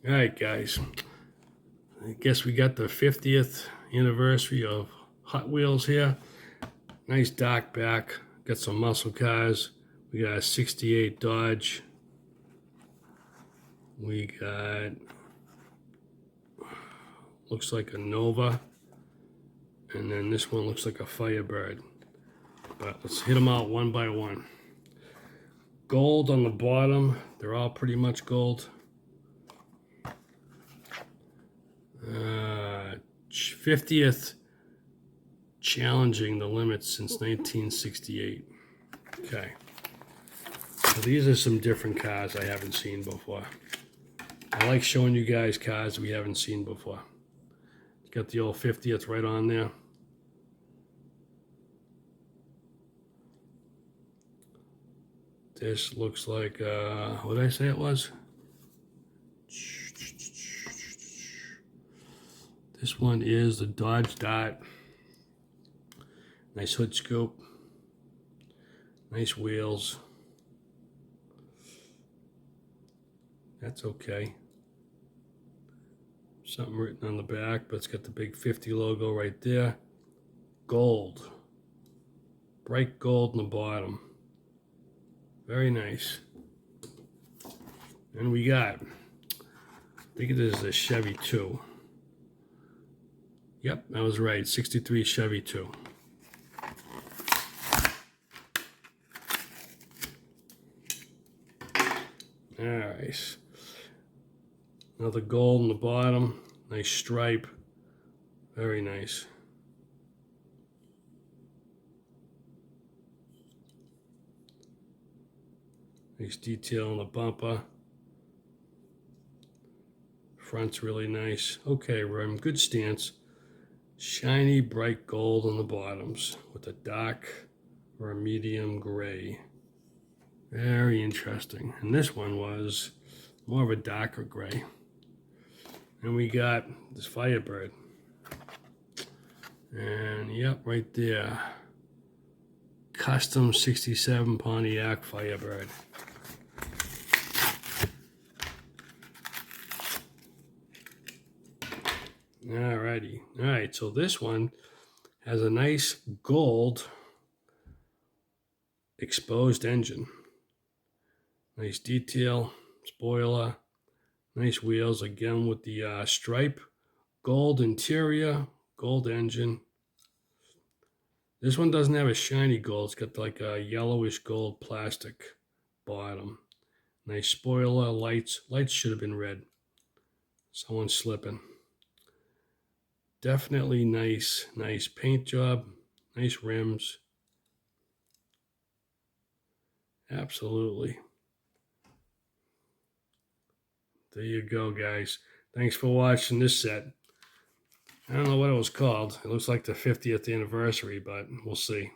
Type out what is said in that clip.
All right, guys. I guess we got the 50th anniversary of Hot Wheels here. Nice dark back. Got some muscle cars. We got a 68 Dodge. We got, looks like a Nova. And then this one looks like a Firebird. But let's hit them out one by one. Gold on the bottom. They're all pretty much gold. 50th challenging the limits since 1968. Okay. So these are some different cars I haven't seen before. I like showing you guys cars we haven't seen before. Got the old 50th right on there. This looks like, what did I say it was? This one is the Dodge Dart. Nice hood scoop. Nice wheels. That's okay. Something written on the back, but it's got the big 50 logo right there. Gold. Bright gold in the bottom. Very nice. And we got, I think it is a Chevy 2. Yep, I was right. 63 Chevy 2. All right. Another gold in the bottom. Nice stripe. Very nice. Nice detail on the bumper. Front's really nice. Okay, rim. Good stance. Shiny, bright gold on the bottoms with a dark or a medium gray. Very interesting. And this one was more of a darker gray. And we got this Firebird. And yep, right there. Custom 67 Pontiac Firebird. Alrighty. Alright, so this one has a nice gold exposed engine. Nice detail, spoiler, nice wheels, again with the stripe, gold interior, gold engine. This one doesn't have a shiny gold. It's got like a yellowish gold plastic bottom. Nice spoiler, lights. Lights should have been red. Someone's slipping. Definitely nice paint job, nice rims. Absolutely. There you go, guys. Thanks for watching this set. I don't know what it was called. It looks like the 50th anniversary, but we'll see.